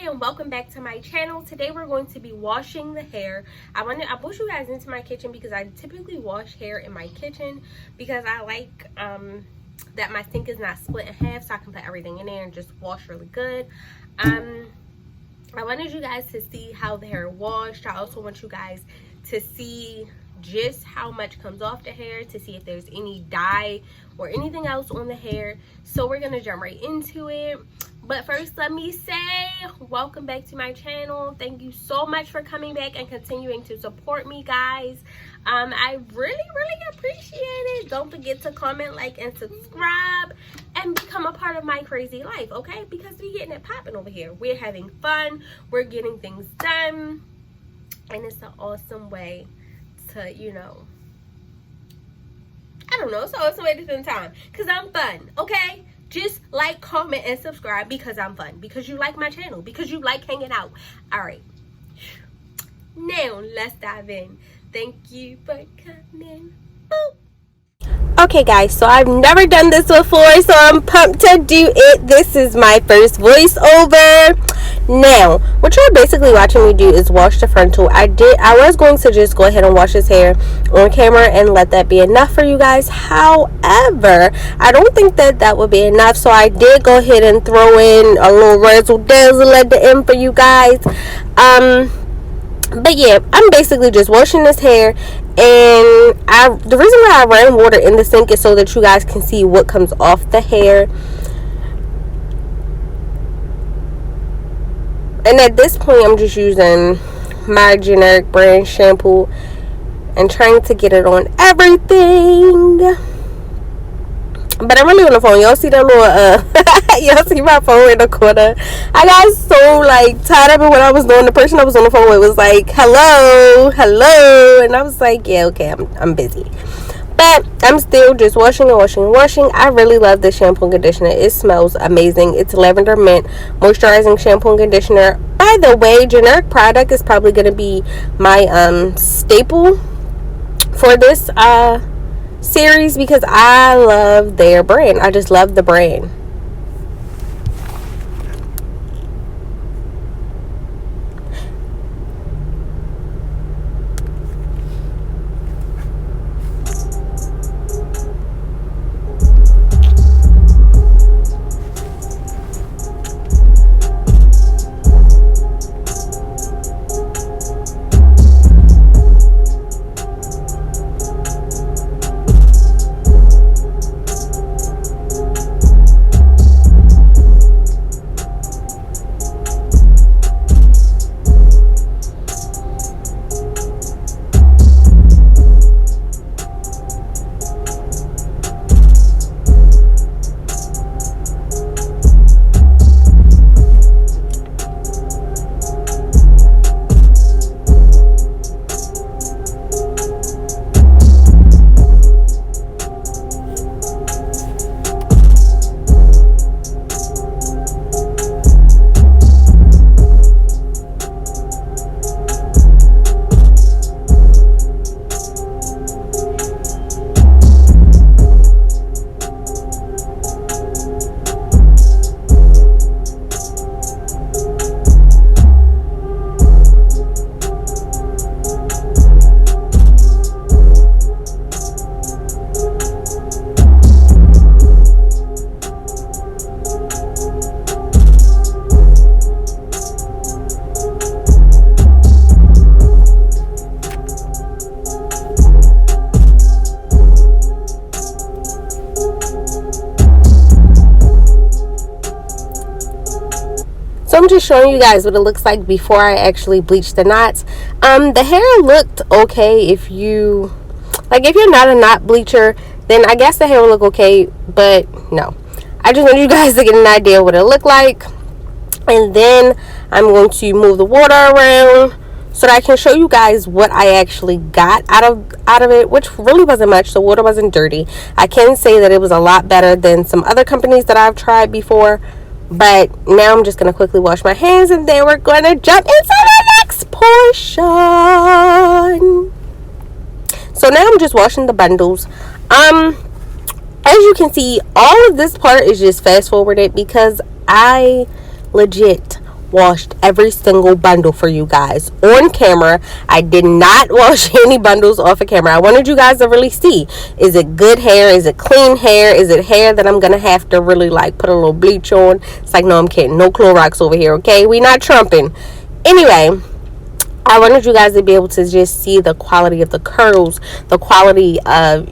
and welcome back to my channel. Today we're going to be washing the hair. I brought you guys into my kitchen because I typically wash hair in my kitchen because I like that my sink is not split in half, so I can put everything in there and just wash really good. I wanted you guys to see how the hair washed. I also want you guys to see just how much comes off the hair, to see if there's any dye or anything else on the hair. So we're gonna jump right into it. But first, let me say welcome back to my channel. Thank you so much for coming back and continuing to support me, guys. I really appreciate it. Don't forget to comment, like, and subscribe and become a part of my crazy life, okay? Because we're getting it popping over here. We're having fun, we're getting things done, and it's an awesome way to, you know, I don't know, it's an awesome way to spend time because I'm fun, okay? Just like, comment, and subscribe because I'm fun, because you like my channel, because you like hanging out. All right, now let's dive in. Thank you for coming. Boop. Okay guys, so I've never done this before, so I'm pumped to do it. This is my first voiceover. Now, what you're basically watching me do is wash the frontal. I was going to just go ahead and wash his hair on camera and let that be enough for you guys. However, I don't think that would be enough, so I did go ahead and throw in a little razzle dazzle at the end for you guys. But yeah, I'm basically just washing this hair, and the reason why I ran water in the sink is so that you guys can see what comes off the hair. And at this point, I'm just using my generic brand shampoo and trying to get it on everything. But I'm really on the phone. Y'all see that little, y'all see my phone in the corner. I got so, like, tied up in what I was doing. The person I was on the phone with was like, hello. And I was like, yeah, okay, I'm busy. But I'm still just washing. I really love this shampoo and conditioner. It smells amazing. It's lavender mint moisturizing shampoo and conditioner. By the way, generic product is probably going to be my staple for this series because I love their brand. I just love the brand. So I'm just showing you guys what it looks like before I actually bleach the knots. The hair looked okay. If you're not a knot bleacher, then I guess the hair will look okay, but no. I just want you guys to get an idea of what it looked like. And then I'm going to move the water around so that I can show you guys what I actually got out of it, which really wasn't much. The water wasn't dirty. I can say that it was a lot better than some other companies that I've tried before. But now I'm just going to quickly wash my hands, and then we're going to jump into the next portion. So now I'm just washing the bundles. As you can see, all of this part is just fast forwarded because I legit washed every single bundle for you guys on camera. I did not wash any bundles off of camera. I wanted you guys to really see, is it good hair, is it clean hair, is it hair that I'm gonna have to really like put a little bleach on. It's like, no, I'm kidding, no Clorox over here, okay? We not trumping. Anyway, I wanted you guys to be able to just see the quality of the curls, the quality of,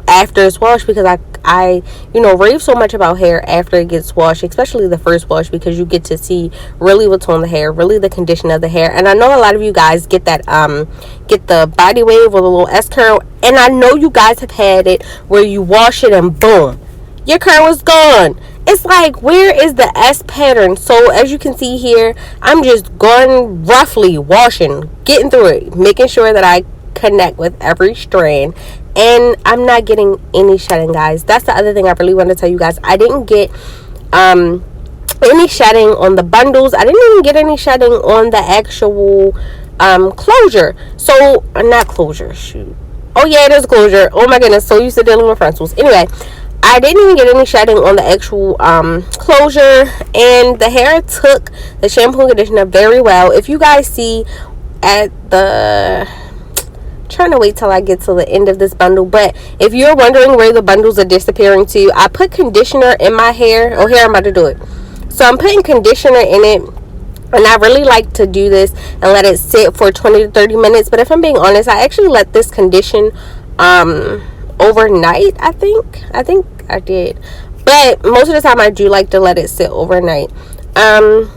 after it's washed, because I rave so much about hair after it gets washed, especially the first wash, because you get to see really what's on the hair, really the condition of the hair. And I know a lot of you guys get that, get the body wave or the little S curl, and I know you guys have had it where you wash it and boom, your curl is gone. It's like, where is the S pattern? So as you can see here, I'm just going roughly washing, getting through it, making sure that I connect with every strand, and I'm not getting any shedding, guys. That's the other thing I really want to tell you guys. I didn't get any shedding on the bundles. I didn't even get any shedding on the actual closure. So not closure, shoot. Oh yeah, it is closure. Oh my goodness, so used to dealing with frontals. Anyway, I didn't even get any shedding on the actual closure, and the hair took the shampoo and conditioner very well. If you guys see at the, trying to wait till I get to the end of this bundle, but if you're wondering where the bundles are disappearing to, I put conditioner in my hair. Oh, here I'm about to do it. So I'm putting conditioner in it, and I really like to do this and let it sit for 20 to 30 minutes. But if I'm being honest, I actually let this condition overnight. I think I did, but most of the time I do like to let it sit overnight. And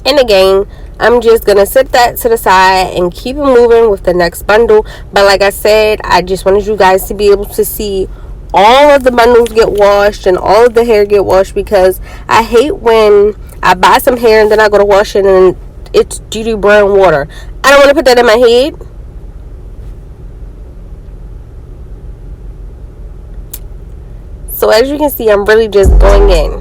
again, I'm just gonna set that to the side and keep it moving with the next bundle. But like I said, I just wanted you guys to be able to see all of the bundles get washed and all of the hair get washed, because I hate when I buy some hair and then I go to wash it and it's doo-doo brown water. I don't want to put that in my head. So as you can see, I'm really just going in.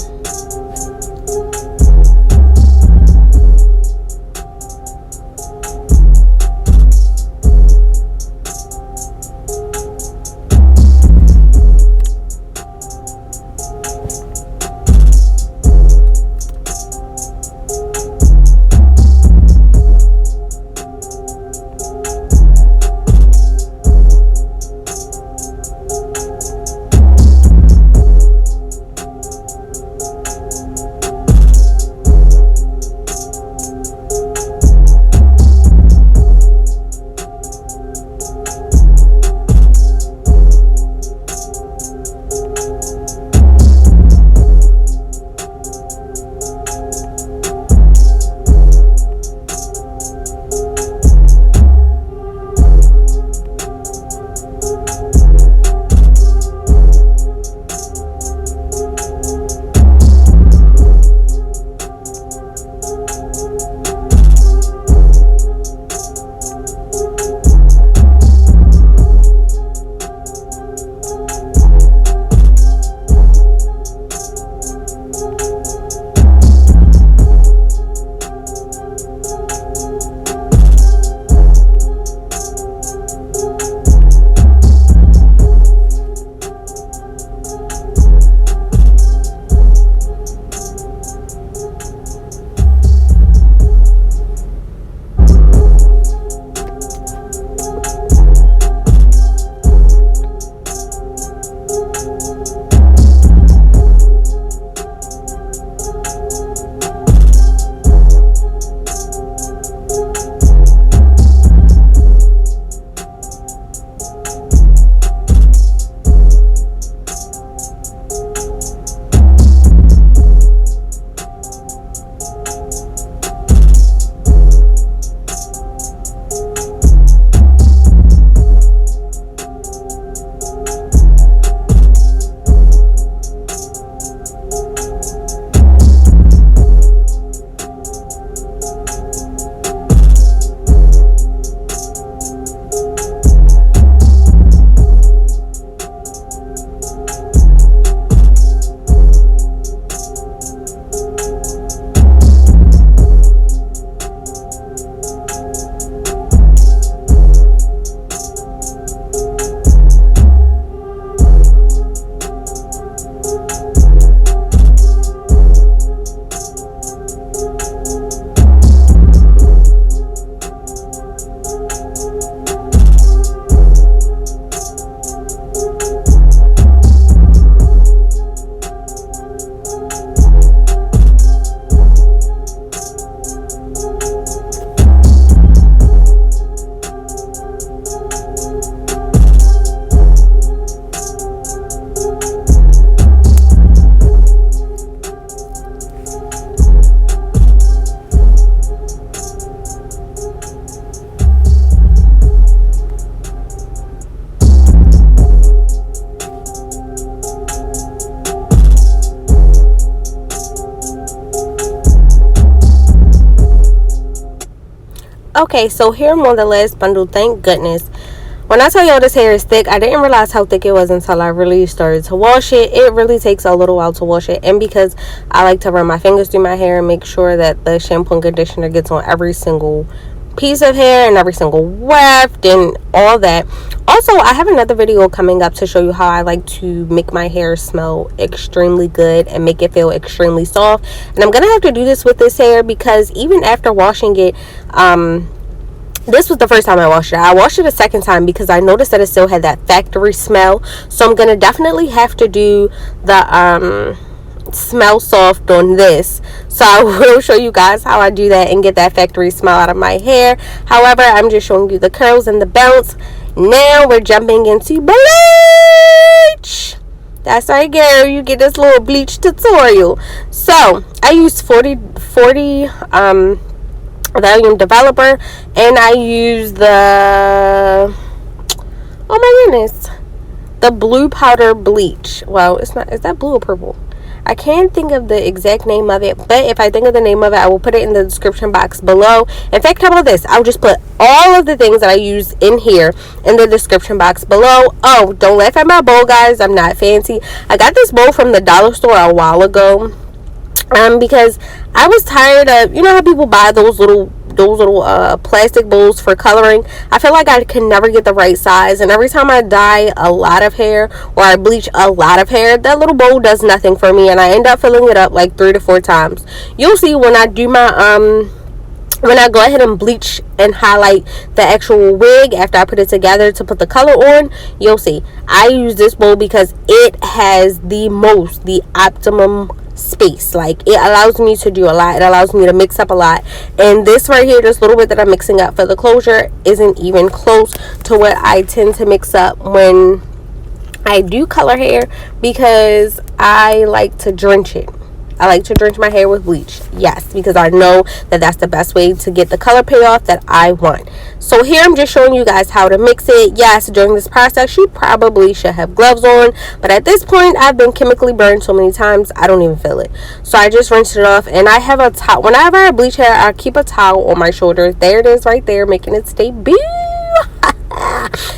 Okay, so here I'm on the last bundle. Thank goodness. When I tell y'all this hair is thick, I didn't realize how thick it was until I really started to wash it. It really takes a little while to wash it. And because I like to run my fingers through my hair and make sure that the shampoo and conditioner gets on every single piece of hair and every single weft and all that. Also, I have another video coming up to show you how I like to make my hair smell extremely good and make it feel extremely soft. And I'm going to have to do this with this hair because even after washing it, this was the first time I washed it. I washed it a second time because I noticed that it still had that factory smell. So I'm going to definitely have to do the smell soft on this. So I will show you guys how I do that and get that factory smell out of my hair. However, I'm just showing you the curls and the bounce. Now we're jumping into bleach. That's right, girl. You get this little bleach tutorial. So I use 40 volume developer, and I use the, oh my goodness, the blue powder bleach. Well, it's not, is that blue or purple? I can't think of the exact name of it, but if I think of the name of it, I will put it in the description box below. In fact, how about this? I'll just put all of the things that I use in here in the description box below. Oh, don't laugh at my bowl, guys. I'm not fancy. I got this bowl from the dollar store a while ago. Because I was tired of, you know how people buy those little plastic bowls for coloring. I feel like I can never get the right size, and every time I dye a lot of hair or I bleach a lot of hair, that little bowl does nothing for me, and I end up filling it up like 3 to 4 times. You'll see when I do my when I go ahead and bleach and highlight the actual wig after I put it together to put the color on, you'll see I use this bowl because it has the optimum space. Like, it allows me to do a lot. It allows me to mix up a lot, and this right here, this little bit that I'm mixing up for the closure, isn't even close to what I tend to mix up when I do color hair, because I like to drench it. I like to drench my hair with bleach. Yes, because I know that that's the best way to get the color payoff that I want. So here I'm just showing you guys how to mix it. Yes, during this process you probably should have gloves on, but at this point I've been chemically burned so many times I don't even feel it. So I just rinsed it off, and I have a towel. Whenever I bleach hair, I keep a towel on my shoulders. There it is right there, making its debut.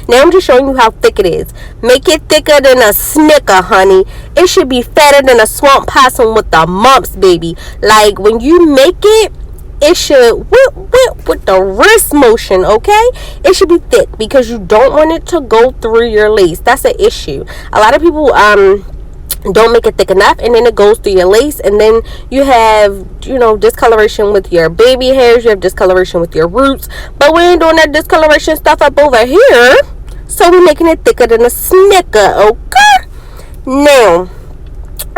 Now I'm just showing you how thick it is. Make it thicker than a Snicker, honey. It should be fatter than a swamp possum with the mumps, baby. Like, when you make it, it should whip with the wrist motion, okay? It should be thick because you don't want it to go through your lace. That's an issue. A lot of people don't make it thick enough, and then it goes through your lace, and then you have, you know, discoloration with your baby hairs, you have discoloration with your roots. But we ain't doing that discoloration stuff up over here, so we're making it thicker than a Snicker, okay? Now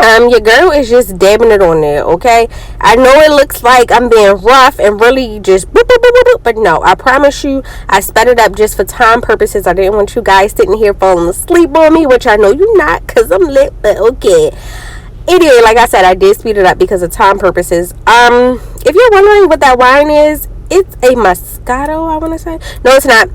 your girl is just dabbing it on there, okay? I know it looks like I'm being rough and really just boop, boop, boop, boop, boop, but no, I promise you I sped it up just for time purposes. I didn't want you guys sitting here falling asleep on me, which I know you're not, because I'm lit, but okay. Anyway, like I said, I did speed it up because of time purposes. If you're wondering what that wine is, it's a Moscato, I want to say. No, it's not.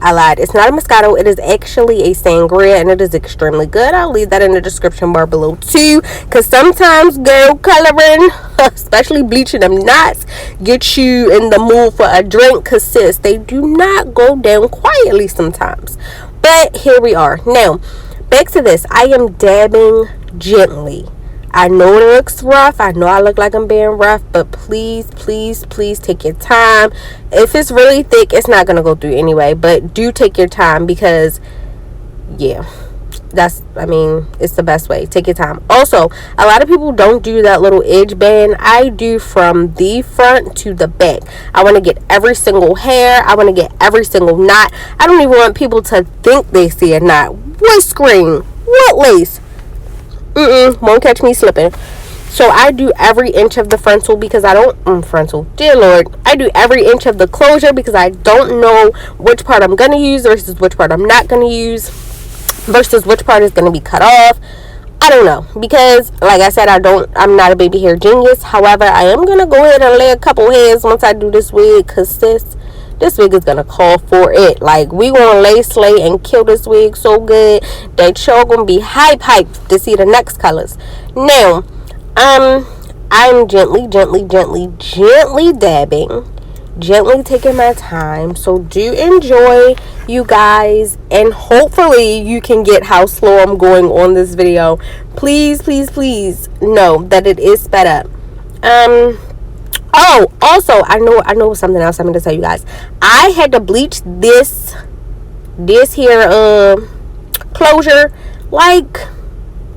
I lied. It's not a Moscato. It is actually a sangria, and it is extremely good. I'll leave that in the description bar below too, because sometimes, girl, coloring, especially bleaching them knots, get you in the mood for a drink, because sis, they do not go down quietly sometimes. But here we are. Now, back to this. I am dabbing gently. I know it looks rough. I know I look like I'm being rough, but please, please, please take your time. If it's really thick, it's not going to go through anyway, but do take your time, because, yeah, it's the best way. Take your time. Also, a lot of people don't do that little edge band. I do from the front to the back. I want to get every single hair. I want to get every single knot. I don't even want people to think they see a knot. What screen? What lace? Won't catch me slipping. So I do every inch of the frontal, because I don't frontal, dear Lord, I do every inch of the closure, because I don't know which part I'm going to use versus which part I'm not going to use versus which part is going to be cut off. I don't know, because like I said, I'm not a baby hair genius. However, I am going to go ahead and lay a couple hairs once I do this wig, because this wig is gonna call for it. Like, we gonna lay, slay, and kill this wig so good that y'all gonna be hyped to see the next colors. Now, I'm gently dabbing. gently taking my time. So do enjoy, you guys, and hopefully you can get how slow I'm going on this video. Please, please, please know that it is sped up. Oh, also, I know something else I'm going to tell you guys. I had to bleach this here closure like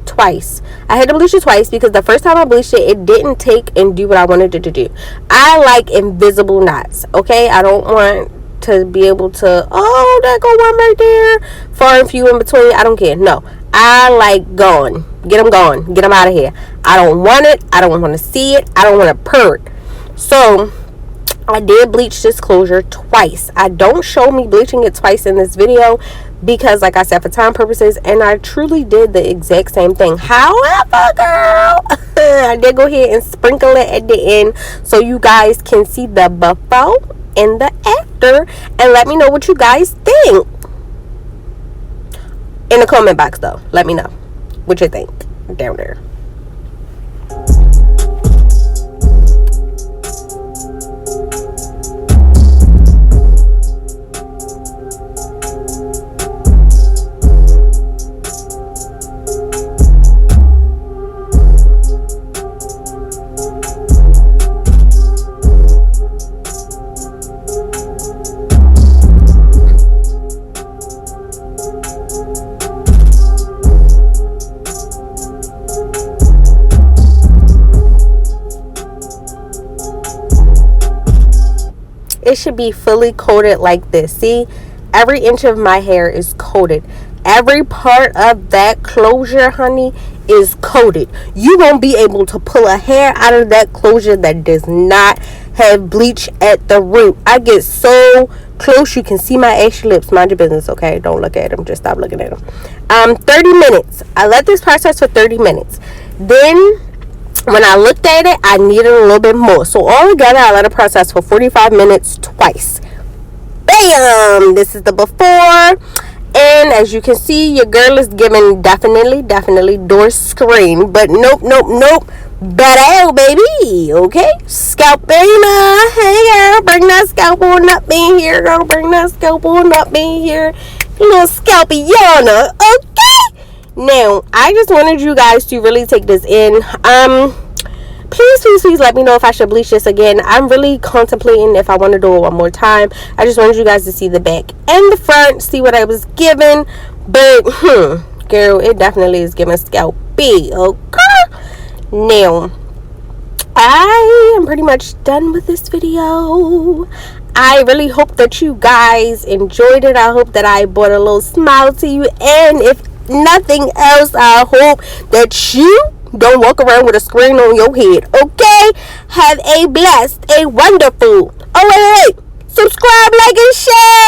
twice. I had to bleach it twice because the first time I bleached it didn't take and do what I wanted it to do. I like invisible knots, okay? I don't want to be able to, oh, there go one right there, far and few in between. I don't care. No, I like gone. Get them gone. Get them out of here. I don't want it. I don't want to see it. I don't want to purr it. So I did bleach this closure twice. I don't show me bleaching it twice in this video because, like I said, for time purposes, and I truly did the exact same thing. However, girl, I did go ahead and sprinkle it at the end so you guys can see the before and the after, and let me know what you guys think in the comment box. Though, let me know what you think down there. It should be fully coated like this. See, every inch of my hair is coated. Every part of that closure, honey, is coated. You won't be able to pull a hair out of that closure that does not have bleach at the root. I get so close you can see my ashy lips. Mind your business, okay? Don't look at them. Just stop looking at them. 30 minutes. I let this process for 30 minutes. Then when I looked at it, I needed a little bit more. So altogether, I let it process for 45 minutes twice. Bam! This is the before. And as you can see, your girl is giving definitely door screen. But nope. But baby. Okay? Scalpina. Hey, girl. Bring that scalp on up in here, girl. Bring that scalp on up in here. Little scalpiana. Okay? Now, I just wanted you guys to really take this in. Please let me know if I should bleach this again. I'm really contemplating if I want to do it one more time. I just wanted you guys to see the back and the front, see what I was given. But, girl, it definitely is giving scalpy, okay? Now, I am pretty much done with this video. I really hope that you guys enjoyed it. I hope that I brought a little smile to you. And if nothing else, I hope that you don't walk around with a screen on your head. Okay? Have a blessed, a wonderful, oh wait, subscribe, like, and share.